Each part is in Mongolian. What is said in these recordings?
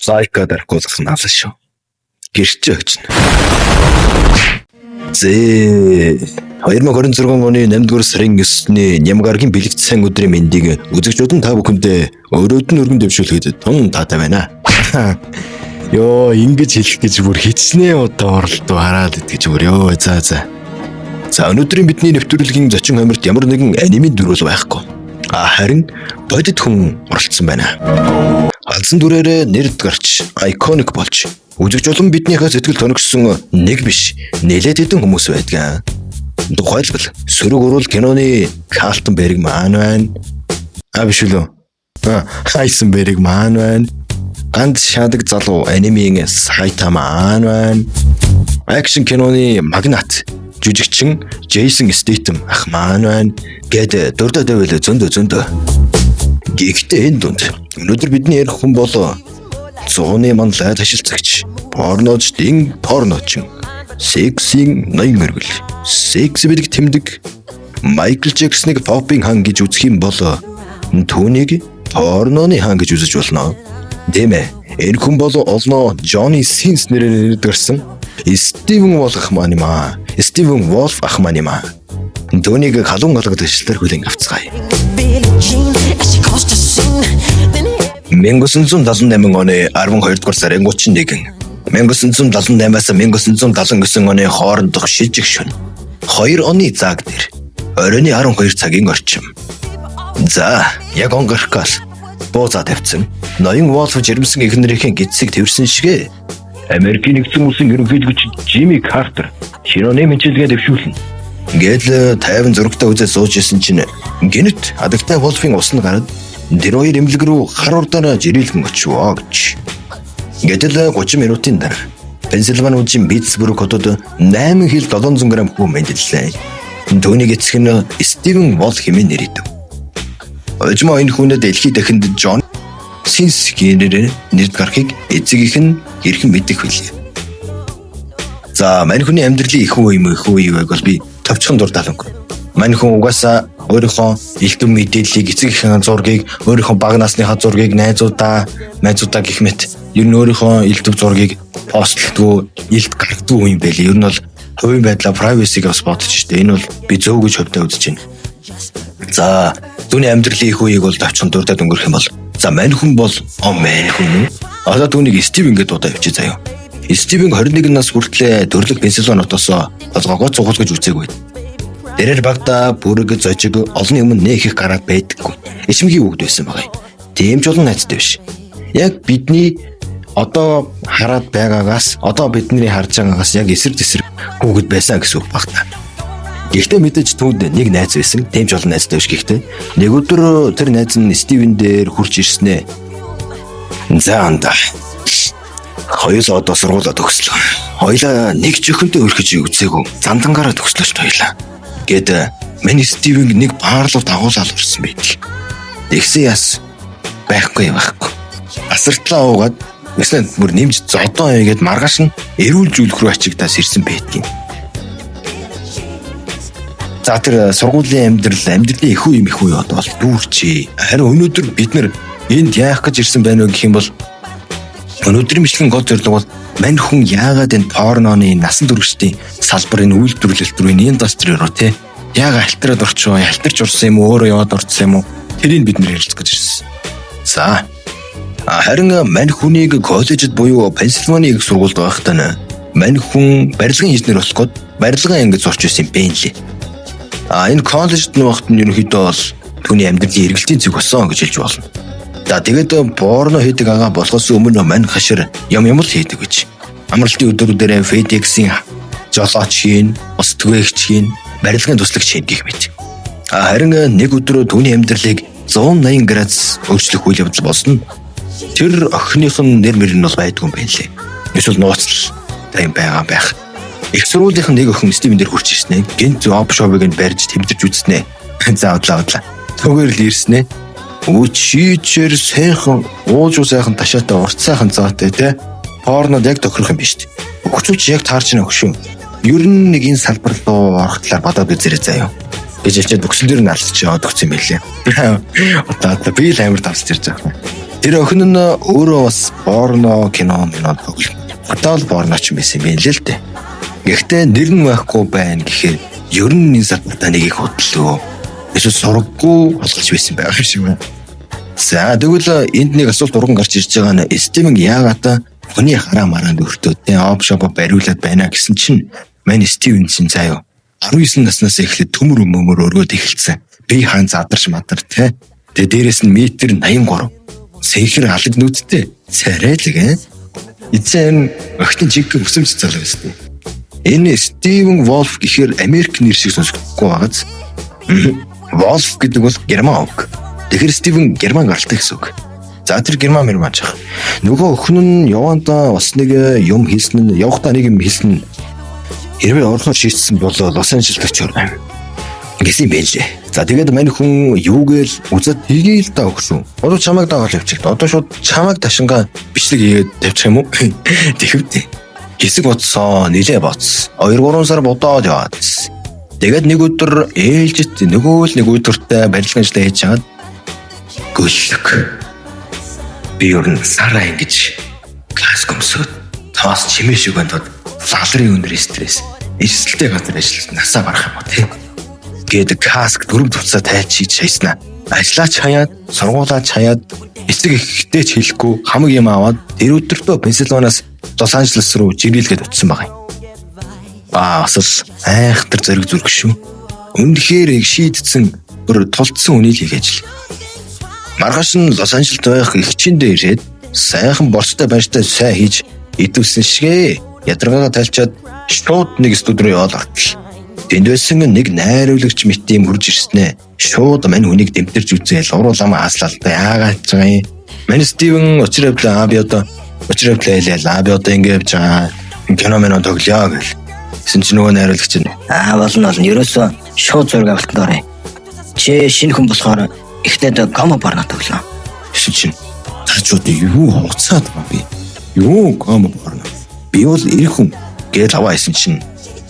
Сайка дарахгүйх наалаа шүү. Гэрчээ очно. 2026 оны 8-р сарын 9-ний Нямгаргийн бэлэгт сайн өдрийн мэндийг үзэгчдүүд та бүхэндээ өрөөд нь өргөн дэвшүүлэхэд тун таатай байна. Йоо, ингэж хэлэх гэж бүр хичнээн удаа оролдоо хараад идэж өрөө. За өнөөдрийн бидний нэвтрүүлгийн зочин хамирт ямар нэгэн анимын дүрэл байхгүй. Харин бодит хүн оролцсон байна. Алсан дүрээрээ нэрд гарч iconic болж үзэгч олон биднийхээ сэтгэл тоногсон нэг биш нэлээд хэдэн хүмүүс байдаг. Тухайлбал сөрөг урал киноны Калтенберг маань байна. Биш үү? Хайсенберг маань байна. Ганц шадаг залуу анимийн Сайтама маань байна. Акшн киноны магнат жүжигчин Джейсон Стейтем ах маань байна. Гэт дурдаа дэвэл зөндөө. Гэхдээ энэ дунд өнөөдөр бидний ярих хүн бол зууны манлай ташилцагч, порночдын порночин, сексийн ноён өргөл, секс бидэг тэмдэг Майкл Джексоныг попын хан гэж үзэх юм бол түүнийг порноны хан гэж үзэж болно. Дэмэ энэ хүн бол олноо Джонни Синс нэрээр нэрдгэрсэн Стивен Волф ах маань юм аа. Түүнийг халуун галгад ажилтар хүлээн авцгаая. 1978 оны 12 дугаар сарын 31, 1978-аас 1979 оны хоорондох шижиг шөнө 2 оны зааг дээр оройны 12 цагийн орчим. За, яг онгорхоос бууцаа тавьсан ноён Волф жирэмсэн эхнэрийн гидсийг тэрсэн шигэ. Америкийн нэгдсэн улсын ерөнхийлөгч Жимми Картер шиноны мэдлэгээ дэвшүүлнэ. Гэтэл тайван зурагтаа үзэж сууж исэн чинь гинэт адагтай Волфын усны гараад тэр хоёр эмнэлэг рүү хар урдаанаа жирэлхэн очивоо гэж. Гэтэл 30 минутын дараа Пенсильвани мужийн Питтсбург хотод 8 хил 700 г хүү мэдлэлээ. Түүнийг эцэг нь Стивен Волф хэмээн нэрийдэв. Ожимо энэ хүнээ дэлхийд дахинд Джон Синс гэнээр нэрд гарахыг эцэгийнх нь хэрхэн мэдэх вүлээ. За, мань хүний амьдралын их үе байг бол би товчхон дурдалангүй. Мань хүн угаасаа өөрийнхөө элдв мэдээллийг эцэгийнхээ зургийг, өөрийнхөө бага насныхаа зургийг найзуудаа гэх мэт ер нь өөрийнхөө элдв зургийг постлдгүй, илт гаргадгүй юм байли. Ер нь бол хувийн байдлаа privacy-г бас бодож штэ. Энэ бол би зөв гэж хувьдаа үзэж байна. За, түүний амьдралын их үеийг бол товчхон дурдаад өнгөрөх юм бол за, мань хүн бол мань хүн. Одоо түүнийг Стивен гэдээ удаа явчих заяа. Стивен 21 нас хүртлээр төрлөг Пенсильвани хотоос толгоогоо цугуулгаж үзээгүй. Тэрээр багтаа бүрэг зожиг олон юм нээх их гараад байдаггүй. Ичмгийн үгд байсан байгаа. Тийм ч олон найзтай биш. Яг бидний одоо хараад байгаагаас одоо бидний харж байгаагаас яг эсрэг хүүхэд байсан гэсэн үг багтаа. Гэхдээ мэдээж түүнд нэг найз байсан. Тийм ч олон найзтай биш гэхдээ нэг өдөр тэр найз нь Стивен дээр хурж ирснэ. За анда. Хоёулаа одоо сургуулаа төгслөө. Хоёулаа нэг жөхөнтэй өрхөж үзээгүй. Зандангаараа төгслөөч хоёулаа. Гэт миний Стивен нэг баарлуу дагуулаад урсан байт. Тэгсэн яс байхгүй. Асартлаа уугаад эсвэл бүр нэмж зодоо хийгээд маргааш нь эрүүл зүйлх рүү ачигдаас ирсэн байдгийн. За, тэр сургуулийн амьдралын их үе одоо бол дүүрчээ. Харин өнөөдөр бид нар энд яах гэж ирсэн байна вэ гэх юм бол өнөөдрийн мэдлэгийн гол зорилго бол мань хүн яагаад энэ порноны насан туршидын салбарын үйлдвэрлэлт рүү индастри руу яагаад альтраад орчихоо, альтарч урсан юм уу, өөрөө яваад орсон юм уу? Тэрийг бид нэр ярилцах гэж ирсэн. За. Харин мань хүнийг коллежид буюу Пенсильвани их сургуульд байхдаа мань хүн барилгын инженер болох гээд барилгын ангид сурч ирсэн юм бэ лээ. Энэ коллежид нөхд нь ерөнхийдөө бол түүний амьдралын эргэлтийн зүг болсон гэж хэлж болно. За, тэгээд порно хийдэг ага болохоос өмнө мань хашир юм л хийдэг гэж. Амралтын өдрүүдээр FedEx-ийн жолооч хийн, ус түгээгч хийн, барилгын туслагч хийн гэх мэт. Харин нэг өдөр түүний амьдралыг 180 градус өөрчлөх үйл явдал болсон. Тэр охиных нь нэр мөр нь бол байдгүй юм байна лээ. Эсвэл нууцлал юм байх. Их сургуулийн нэг охин Стивен дээр хурж ирснэ. Гинт опшовыг нь барьж тэмдэрч үзснэ. За удлаа. Төгөөр л ирснэ. Үчичээр сайхан ууж сайхан ташаатай урт сайхан зоотой порнод яг тохирох юм биш үү? Өгчүүч яг таарч нэг шүү. Ер нь нэг энэ салбар руу орохлоор бодоод үзээрэй заяа. гэж хэлчихэд бүхсэл дээр нь алсч яваад өгсөн юм байлээ. Одоо би л амар давсч ирж байгаа юм. Тэр охин нь өөрөө бас порно кино тоглох. Хотол порно ч юм байсан юм л дээ. Гэхдээ нэр нь байхгүй байна гэхээр ер нь энэ салбартаа нэг их хөдлөө. Эсвэл сургаггүй болгож байсан байх шиг байна. За тэгвэл энд нэг асуулт урган гарч ирж байгаа нь Стивен яагаад хүний хараа мараанд өртөөд опшоп бариулаад байна гэсэн чинь мань Стивен чинь заяа 19 наснаас эхлээд төмөр өмөмөр өргөд эхэлсэн. Би хаан задарч мадар те. Тэгээ дээрэс нь метр 83. Сэхэр алаг нүдтэй. Царайлаг эцэн охин жиг өсөмж залуу байсан. Энэ Стивен Волф гэхээр Америк нэр шиг сонсохгүй байгааз. Волф гэдэг бол герман үг. Тэгэхээр Стивен герман гаралтай гэсэн үг. За тэр герман мэрмаач. Нөгөө охин нь явандаа бас нэг юм хийсэн нь явахдаа нэг юм хийсэн. Хэрвээ орохоор шийдсэн бол Лос Анжелест очиорно. Гэсэн юм байж. За тэгээд мань хүн юугээл үзээд тгийл та өгсөн. Одоо чамайг дагаад явчих. Одоо шууд чамайг ташингаа бичлэг хийгээд тавьчих юм уу? Тэгэвдээ. Хэсэг бодсон, нилээ боц. 2-3 сар бодоод яваад. Тэгээд нэг өдөр ээлжит нөгөө л нэг өдөртөө барилгын ажлаа хийж чагаад гөллөг. Би ер нь сараа ингэж каск өмсөд тоос чимээ шиг бандад лалрын өндөр стресс. Эсэлтэй газар ажиллаж насаа барах юм уу тий. Гээд каск дөрөв туцаа тайлчиж шаяснаа. Ажлаач хаяад, сургуулаач хаяад эцэг ихтэй ч хэлэхгүй хамаг юм аваад тэр өдөртөө Пенсильваниас Лос Анжелес руу жиргэлгээд очсон байгаа юм. Асал айхтар зэрэг зүрх шүү. Үнэхээр их шийдсэн бүр тулцсан үнийг хийгээч л. Маргааш нь Лос Анжелест байх ихчиндээ ирээд сайхан борцтой баньтай сайн хийж идэвсэн шигээ. Ядаргаагаа тайлчаад шууд нэг студ руу яваад ортол. Тэнд байсан нэг найруулагч мэт юм хурж ирснэ. Шууд мань хүнийг дэмтэрч үзээл урууламаа хаслалтай яагаад ч юм. Мань Стивен очроо би одоо ингэ явж байгаа. Кино мэн тоглоё гэл. Гэсэн чинь нөгөө найруулагч нь болно ерөөсөө шууд зураг авалтанд орё. Чи шинэ хүн болохоор ихтэйд гомо порно тоглоо. Гэсэн чинь тачууд юу хуцаад байгаа би. Юу гомо порно. Би бол ирэх хүн гэж аваасан чинь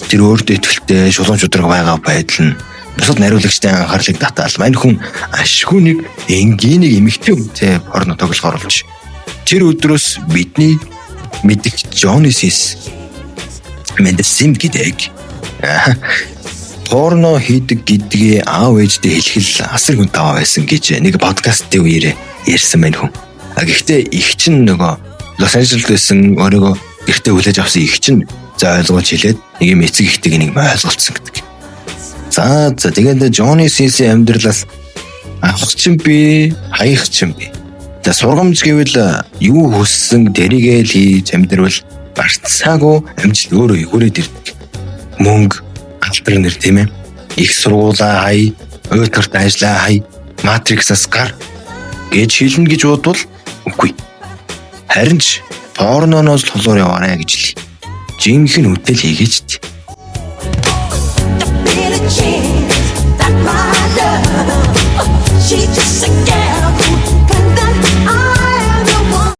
тэр өөртөө итгэлтэй шулуун шударга байгаа байдал нь бусад найруулагчтай анхаарлыг татаал. Мань хүн ашгүй нэг энгийнийг эмэгтэй хүнтэй порно тоглохоор болж. Тэр өдрөөс бидний мэдих Johnny Sis Мендесим гэдэг порно хийдэг гэдгээ аав ээжтэй хэлхэл асар хүн таваа байсан гэж нэг подкастын үеэр ярьсан мань хүн. Гэхдээ их чинь нөгөө Лос Анжелест байсан өөрийгөө гэртээ хүлээж авсан их чинь за ойлгуулж хэлээд нэг юм эцэг ихтэйг нэг ойлголцсон гэдэг. За тэгээд Johnny Sis-ийн амьдралаас авах чинь би, хаях чинь би. За сургамж гэвэл юу хүссэн тэрийгээ л хийж амьдрал барцаагүй амжилт өөрөө өгөөд ирдэг. Мөнгө, алдар нэр тийм ээ. Их сургуулаа хай, өйтөрт ажиллаа хай, матриксаас гар гэж хэлнэ гэж бодвол үгүй. Харин ч порноноос толгоор яваарэ гэж л. Жинхэнэ хөтөл хийгээч.